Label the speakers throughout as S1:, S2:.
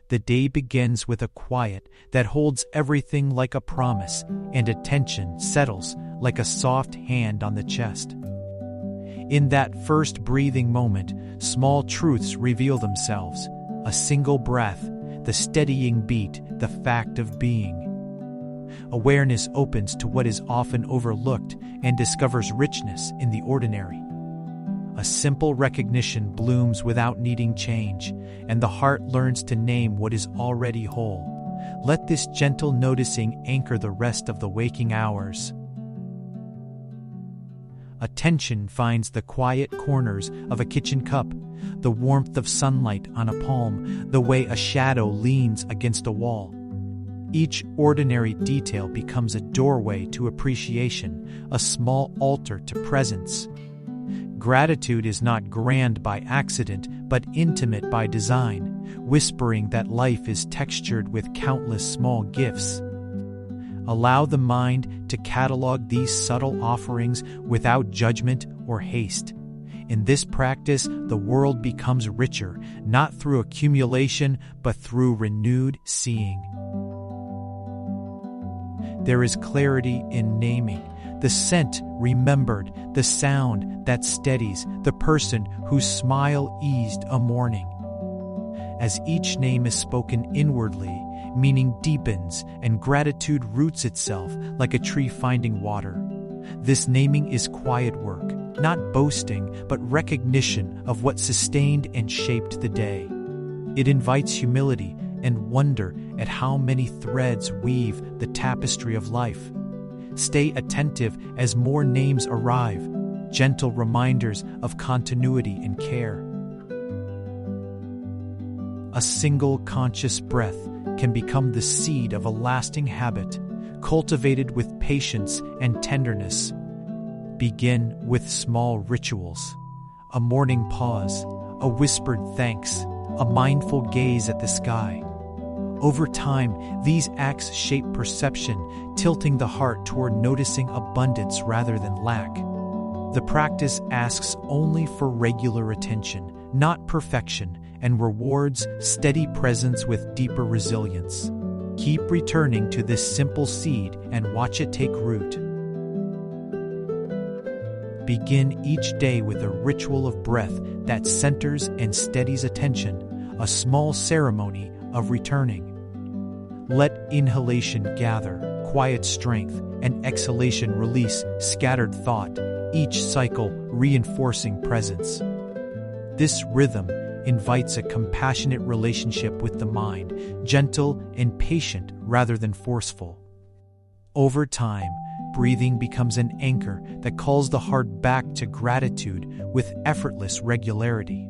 S1: The day begins with a quiet that holds everything like a promise, and attention settles like a soft hand on the chest. In that first breathing moment, small truths reveal themselves: a single breath, the steadying beat, the fact of being. Awareness opens to what is often overlooked and discovers richness in the ordinary. A simple recognition blooms without needing change, and the heart learns to name what is already whole. Let this gentle noticing anchor the rest of the waking hours. Attention finds the quiet corners of a kitchen cup, the warmth of sunlight on a palm, the way a shadow leans against a wall. Each ordinary detail becomes a doorway to appreciation, a small altar to presence. Gratitude is not grand by accident, but intimate by design, whispering that life is textured with countless small gifts. Allow the mind to catalog these subtle offerings without judgment or haste. In this practice, the world becomes richer, not through accumulation, but through renewed seeing. There is clarity in naming, the scent remembered, the sound that steadies, the person whose smile eased a morning. As each name is spoken inwardly, meaning deepens and gratitude roots itself like a tree finding water. This naming is quiet work, not boasting, but recognition of what sustained and shaped the day. It invites humility and wonder at how many threads weave the tapestry of life. Stay attentive as more names arrive, gentle reminders of continuity and care. A single conscious breath can become the seed of a lasting habit, cultivated with patience and tenderness. Begin with small rituals: a morning pause, a whispered thanks, a mindful gaze at the sky. Over time, these acts shape perception, tilting the heart toward noticing abundance rather than lack. The practice asks only for regular attention, not perfection, and rewards steady presence with deeper resilience. Keep returning to this simple seed and watch it take root. Begin each day with a ritual of breath that centers and steadies attention, a small ceremony of returning. Let inhalation gather, quiet strength, and exhalation release scattered thought, each cycle reinforcing presence. This rhythm invites a compassionate relationship with the mind, gentle and patient rather than forceful. Over time, breathing becomes an anchor that calls the heart back to gratitude with effortless regularity.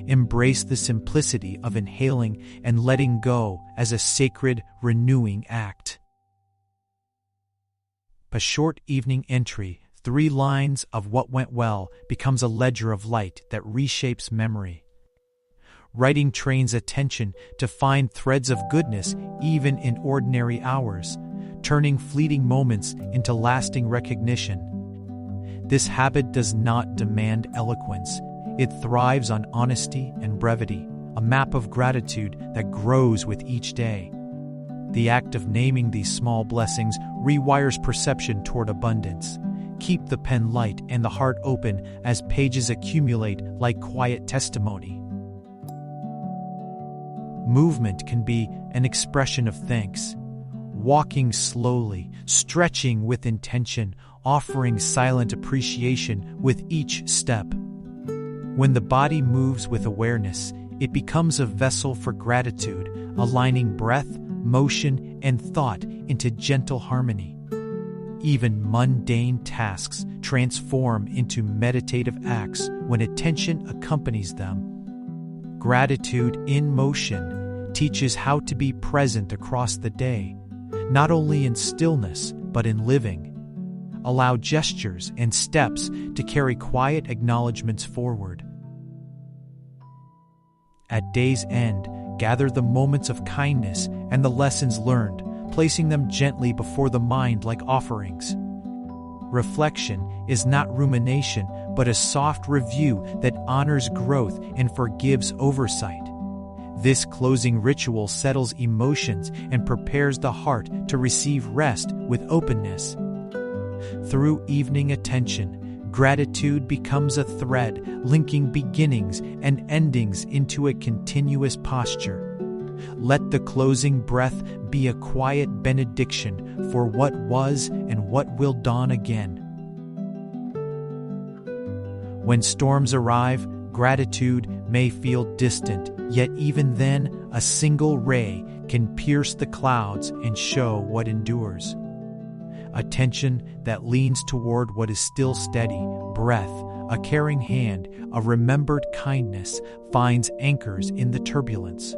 S1: Embrace the simplicity of inhaling and letting go as a sacred, renewing act. A short evening entry, 3 lines of what went well, becomes a ledger of light that reshapes memory. Writing trains attention to find threads of goodness even in ordinary hours, turning fleeting moments into lasting recognition. This habit does not demand eloquence. It thrives on honesty and brevity, a map of gratitude that grows with each day. The act of naming these small blessings rewires perception toward abundance. Keep the pen light and the heart open as pages accumulate like quiet testimony. Movement can be an expression of thanks. Walking slowly, stretching with intention, offering silent appreciation with each step. When the body moves with awareness, it becomes a vessel for gratitude, aligning breath, motion, and thought into gentle harmony. Even mundane tasks transform into meditative acts when attention accompanies them. Gratitude in motion teaches how to be present across the day, not only in stillness, but in living. Allow gestures and steps to carry quiet acknowledgments forward. At day's end, gather the moments of kindness and the lessons learned, placing them gently before the mind like offerings. Reflection is not rumination, but a soft review that honors growth and forgives oversight. This closing ritual settles emotions and prepares the heart to receive rest with openness. Through evening attention, gratitude becomes a thread linking beginnings and endings into a continuous posture. Let the closing breath be a quiet benediction for what was and what will dawn again. When storms arrive, gratitude may feel distant, yet even then, a single ray can pierce the clouds and show what endures. Attention that leans toward what is still steady, breath, a caring hand, a remembered kindness, finds anchors in the turbulence.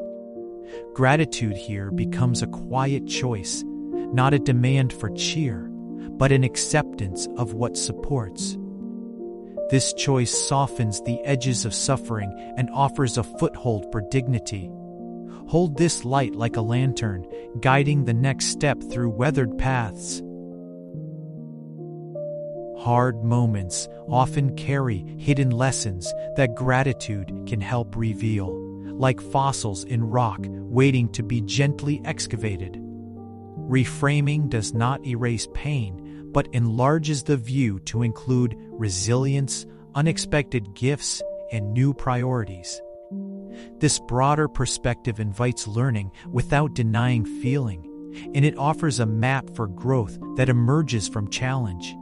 S1: Gratitude here becomes a quiet choice, not a demand for cheer, but an acceptance of what supports. This choice softens the edges of suffering and offers a foothold for dignity. Hold this light like a lantern, guiding the next step through weathered paths. Hard moments often carry hidden lessons that gratitude can help reveal, like fossils in rock waiting to be gently excavated. Reframing does not erase pain, but enlarges the view to include resilience, unexpected gifts, and new priorities. This broader perspective invites learning without denying feeling, and it offers a map for growth that emerges from challenge.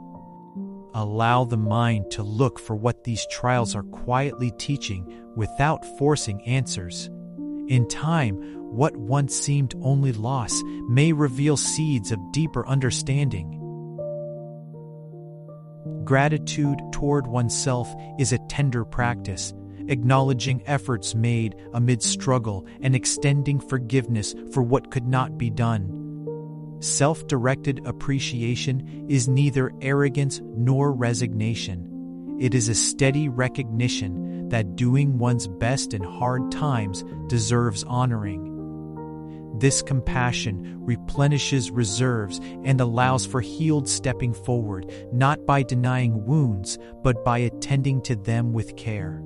S1: Allow the mind to look for what these trials are quietly teaching without forcing answers. In time, what once seemed only loss may reveal seeds of deeper understanding. Gratitude toward oneself is a tender practice, acknowledging efforts made amid struggle and extending forgiveness for what could not be done. Self-directed appreciation is neither arrogance nor resignation. It is a steady recognition that doing one's best in hard times deserves honoring. This compassion replenishes reserves and allows for healed stepping forward, not by denying wounds, but by attending to them with care.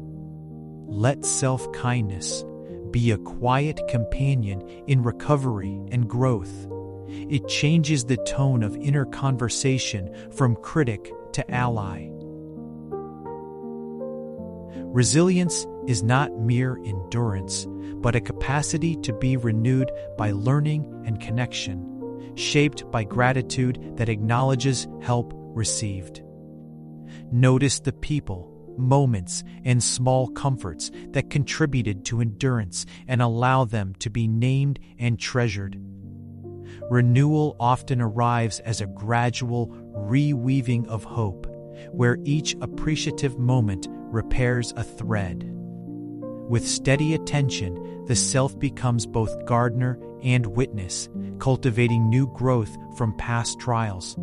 S1: Let self-kindness be a quiet companion in recovery and growth. It changes the tone of inner conversation from critic to ally. Resilience is not mere endurance, but a capacity to be renewed by learning and connection, shaped by gratitude that acknowledges help received. Notice the people, moments, and small comforts that contributed to endurance and allow them to be named and treasured. Renewal often arrives as a gradual reweaving of hope, where each appreciative moment repairs a thread. With steady attention, the self becomes both gardener and witness, cultivating new growth from past trials.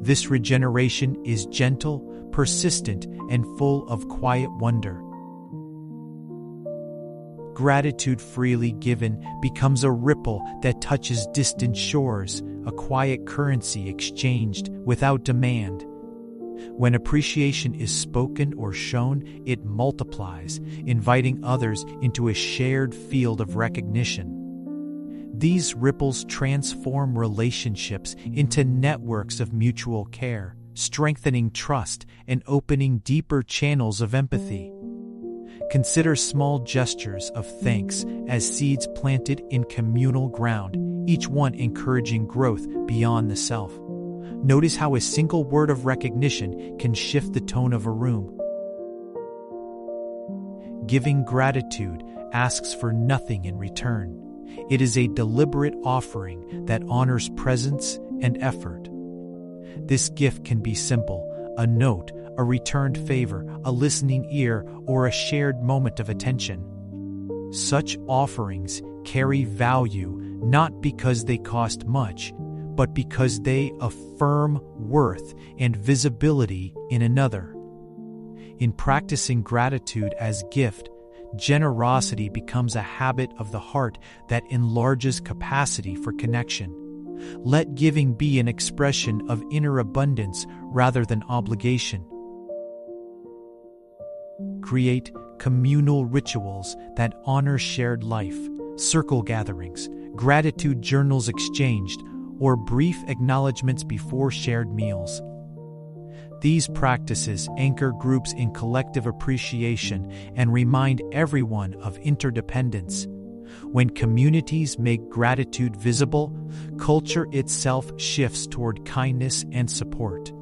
S1: This regeneration is gentle, persistent, and full of quiet wonder. Gratitude freely given becomes a ripple that touches distant shores, a quiet currency exchanged without demand. When appreciation is spoken or shown, it multiplies, inviting others into a shared field of recognition. These ripples transform relationships into networks of mutual care, strengthening trust and opening deeper channels of empathy. Consider small gestures of thanks as seeds planted in communal ground, each one encouraging growth beyond the self. Notice how a single word of recognition can shift the tone of a room. Giving gratitude asks for nothing in return. It is a deliberate offering that honors presence and effort. This gift can be simple: a note, a returned favor, a listening ear, or a shared moment of attention. Such offerings carry value not because they cost much, but because they affirm worth and visibility in another. In practicing gratitude as gift, generosity becomes a habit of the heart that enlarges capacity for connection. Let giving be an expression of inner abundance rather than obligation. Create communal rituals that honor shared life, circle gatherings, gratitude journals exchanged, or brief acknowledgments before shared meals. These practices anchor groups in collective appreciation and remind everyone of interdependence. When communities make gratitude visible, culture itself shifts toward kindness and support.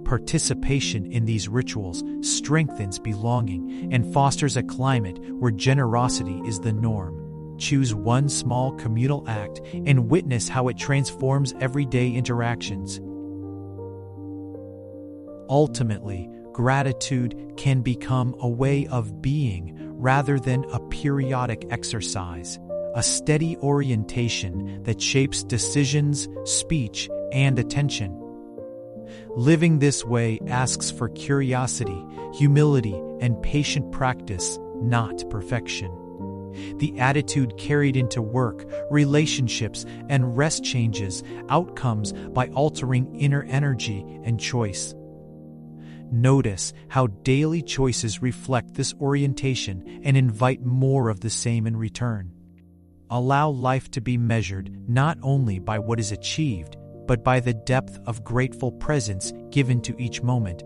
S1: Participation in these rituals strengthens belonging and fosters a climate where generosity is the norm. Choose one small communal act and witness how it transforms everyday interactions. Ultimately, gratitude can become a way of being rather than a periodic exercise, a steady orientation that shapes decisions, speech, and attention. Living this way asks for curiosity, humility, and patient practice, not perfection. The attitude carried into work, relationships, and rest changes outcomes by altering inner energy and choice. Notice how daily choices reflect this orientation and invite more of the same in return. Allow life to be measured not only by what is achieved, but by the depth of grateful presence given to each moment.